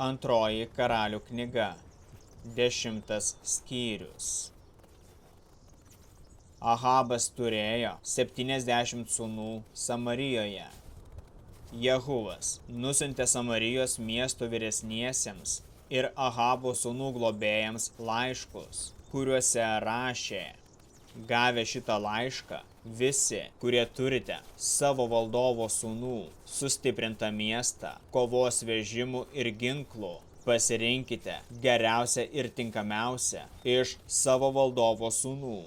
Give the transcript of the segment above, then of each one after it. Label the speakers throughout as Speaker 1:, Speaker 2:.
Speaker 1: Antroji karalių knyga, 10 skyrius. Ahabas turėjo 70 sūnų Samarijoje. Jehuvas nusiuntė Samarijos miesto vyresniesiems ir Ahabo sūnų globėjams laiškus, kuriuose rašė: Gavę šitą laišką, visi, kurie turite savo valdovo sūnų, sustiprintą miestą, kovos vežimų ir ginklų, pasirinkite geriausią ir tinkamiausią iš savo valdovo sūnų.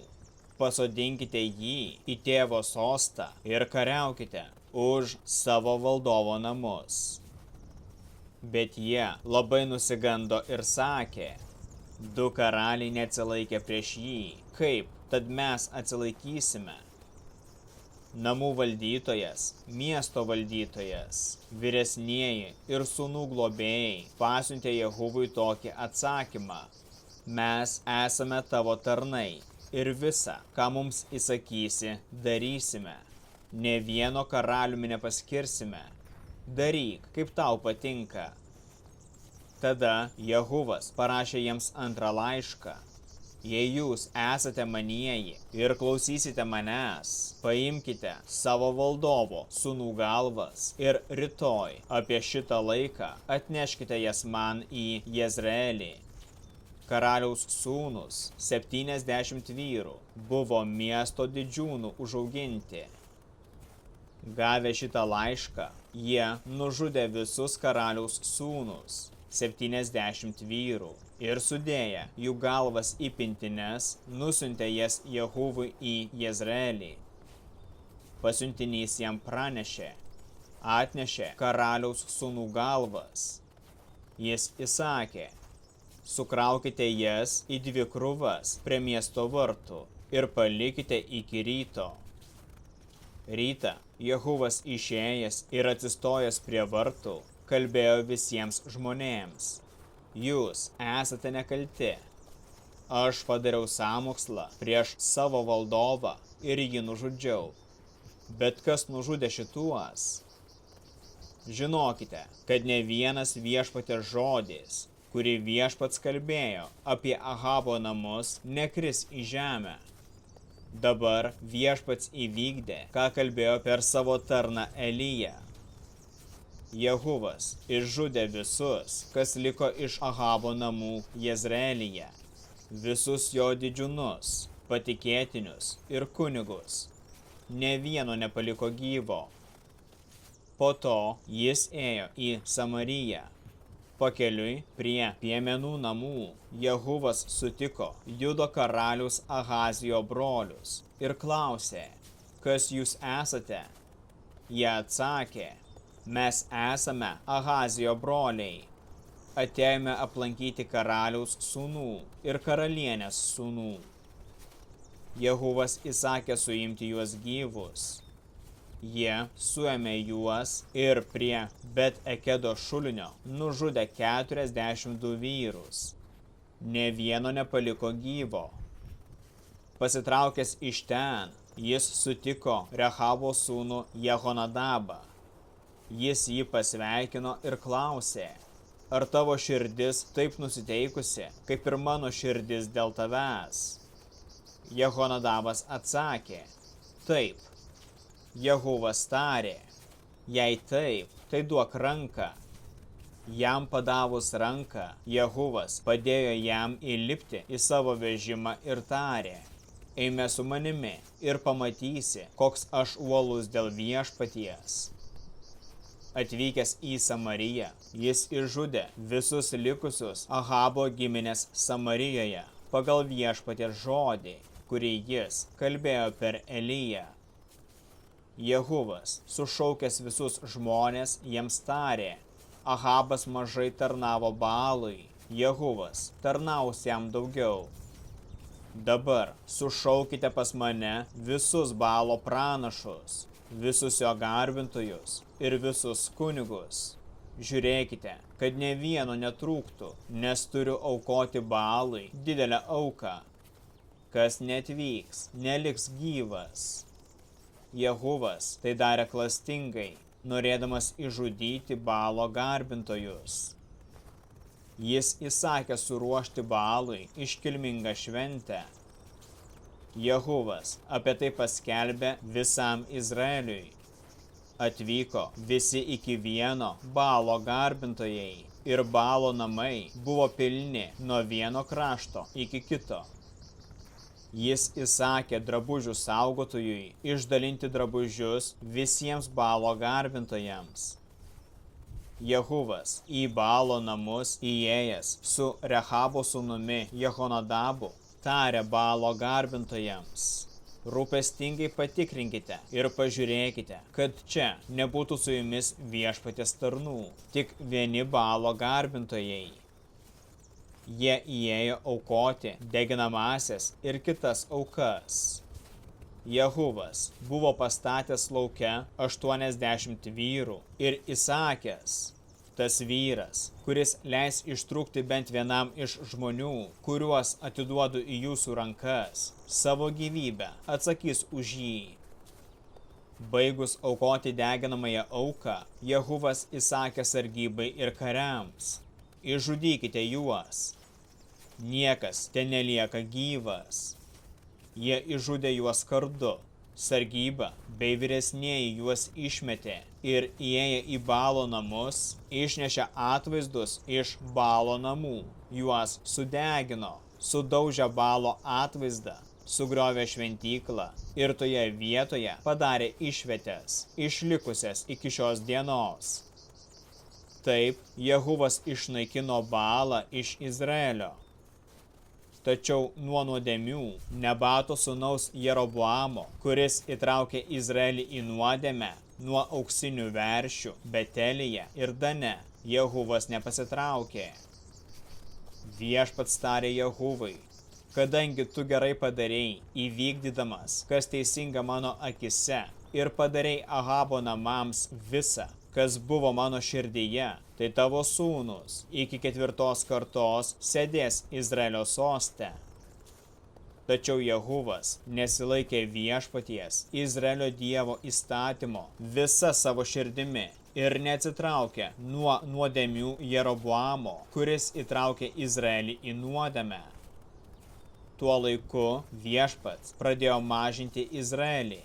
Speaker 1: Pasodinkite jį į tėvo sostą ir kariaukite už savo valdovo namus. Bet jie labai nusigando ir sakė: Du karaliai neatsilaikė prieš jį, kaip tad mes atsilaikysime? Namų valdytojas, miesto valdytojas, vyresnieji ir sūnų globėjai pasiuntė Jehuvui tokį atsakymą: Mes esame tavo tarnai ir visa, ką mums įsakysi, darysime. Nė vieno karaliumi nepaskirsime. Daryk, kaip tau patinka. Tada Jehuvas parašė jiems antrą laišką: Jei jūs esate manieji ir klausysite manęs, paimkite savo valdovo sūnų galvas ir rytoj apie šitą laiką atneškite jas man į Jezreelį. Karaliaus sūnus, 70 vyrų, buvo miesto didžiūnų užauginti. Gavę šitą laišką, jie nužudė visus karaliaus sūnus, 70 vyrų, ir sudėję jų galvas į pintines, nusiuntė jas Jehuvui į Jezreelį. Pasiuntinys jam pranešė: Atnešė karaliaus sūnų galvas. Jis įsakė: Sukraukite jas į 2 krūvas prie miesto vartų ir palikite iki ryto. Rytą Jehuvas išėjęs ir atsistojęs prie vartų kalbėjo visiems žmonėms: Jūs esate nekalti. Aš padariau sąmokslą prieš savo valdovą ir jį nužudžiau. Bet kas nužudė šituos? Žinokite, kad ne vienas viešpaties žodis, kurį viešpats kalbėjo apie Ahabo namus, nekris į žemę. Dabar viešpats įvykdė, ką kalbėjo per savo tarną Eliją. Jehuvas išžudė visus, kas liko iš Ahabo namų Jezreelyje, visus jo didžiūnus, patikėtinius ir kunigus. Nė vieno nepaliko gyvo. Po to jis ėjo į Samariją. Pakeliui prie piemenų namų Jehuvas sutiko Judo karaliaus Ahazijo brolius ir klausė: Kas jūs esate? Jie atsakė: Mes esame Ahazijo broliai. Atėjome aplankyti karaliaus sūnų ir karalienės sūnų. Jehuvas įsakė suimti juos gyvus. Jie suėmė juos ir prie Bet Ekedo šulinio nužudė 42 vyrus. Nė vieno nepaliko gyvo. Pasitraukęs iš ten, jis sutiko Rehabo sūnų Jehonadabą. Jis jį pasveikino ir klausė: Ar tavo širdis taip nusiteikusi, kaip ir mano širdis dėl tavęs? Jehonadabas atsakė: Taip. Jehuvas tarė: Jei taip, tai duok ranką. Jam padavus ranką, Jehuvas padėjo jam įlipti į savo vežimą ir tarė: Eime su manimi ir pamatysi, koks aš uolus dėl viešpaties. Atvykęs į Samariją, jis išžudė visus likusius Ahabo giminės Samarijoje pagal viešpaties žodį, kurį jis kalbėjo per Eliją. Jehuvas, sušaukęs visus žmonės, jiems tarė: Ahabas mažai tarnavo Baalui, Jehuvas tarnaus jam daugiau. Dabar sušaukite pas mane visus Baalo pranašus, visus jo garbintojus ir visus kunigus. Žiūrėkite, kad nė vieno netrūktų, nes turiu aukoti Baalui didelę auką. Kas neatvyks, neliks gyvas. Jehuvas tai darė klastingai, norėdamas išžudyti Baalo garbintojus. Jis įsakė suruošti Baalui iškilmingą šventę. Jehuvas apie tai paskelbė visam Izraeliui. Atvyko visi iki vieno Baalo garbintojai, ir Baalo namai buvo pilni nuo vieno krašto iki kito. Jis įsakė drabužių saugotojui išdalinti drabužius visiems Baalo garbintojams. Jehuvas į Baalo namus įėjęs su Rehabo sūnumi Jehonadabu tarė Baalo garbintojams: rūpestingai patikrinkite ir pažiūrėkite, kad čia nebūtų su jumis viešpaties tarnų, tik vieni Baalo garbintojai. Jie įėjo aukoti deginamąsias ir kitas aukas. Jehuvas buvo pastatęs lauke 80 vyrų ir įsakęs: tas vyras, kuris leis ištrūkti bent vienam iš žmonių, kuriuos atiduodu į jūsų rankas, savo gyvybę atsakys už jį. Baigus aukoti deginamąją auką, Jehuvas įsakė sargybai ir kariams: išžudykite juos. Niekas ten nelieka gyvas. Jie išžudė juos kardu. Sargyba bei vyresnieji juos išmetė ir įėję į Baalo namus, išnešė atvaizdus iš Baalo namų, juos sudegino, sudaužė Baalo atvaizdą, sugriovė šventyklą ir toje vietoje padarė išvietės, išlikusias iki šios dienos. Taip Jehuvas išnaikino Baalą iš Izraelio. Tačiau nuo nuodėmių Nebato sūnaus Jeroboamo, kuris įtraukė Izraelį į nuodėmę, nuo auksinių veršių Betelyje ir Dane, Jehuvas nepasitraukė. Viešpats tarė Jehuvai: kadangi tu gerai padarei, įvykdydamas, kas teisinga mano akise, ir padarei Ahabo namams visa, kas buvo mano širdyje, tai tavo sūnus iki 4 kartos sėdės Izraelio soste. Tačiau Jehuvas nesilaikė viešpaties Izraelio Dievo įstatymo visa savo širdimi ir neatsitraukė nuo nuodėmių Jeroboamo, kuris įtraukė Izraelį į nuodėmę. Tuo laiku viešpats pradėjo mažinti Izraelį.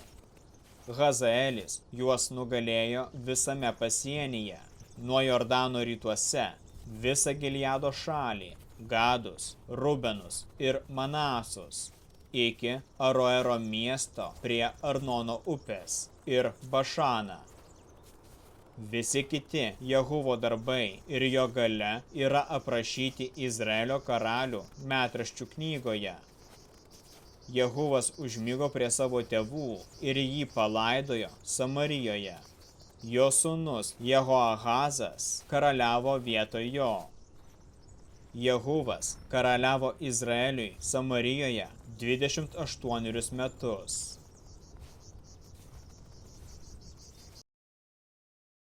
Speaker 1: Hazaelis juos nugalėjo visame pasienyje, nuo Jordano rytuose, visą Gileado šalį, Gadus, Rubenus ir Manasus, iki Aroero miesto prie Arnono upės ir Bašaną. Visi kiti Jehuvo darbai ir jo galia yra aprašyti Izraelio karalių metraščių knygoje. Jehuvas užmigo prie savo tėvų ir jį palaidojo Samarijoje. Jo sūnus Jehoahazas karaliavo vietoj jo. Jehuvas karaliavo Izraeliui Samarijoje 28 metus.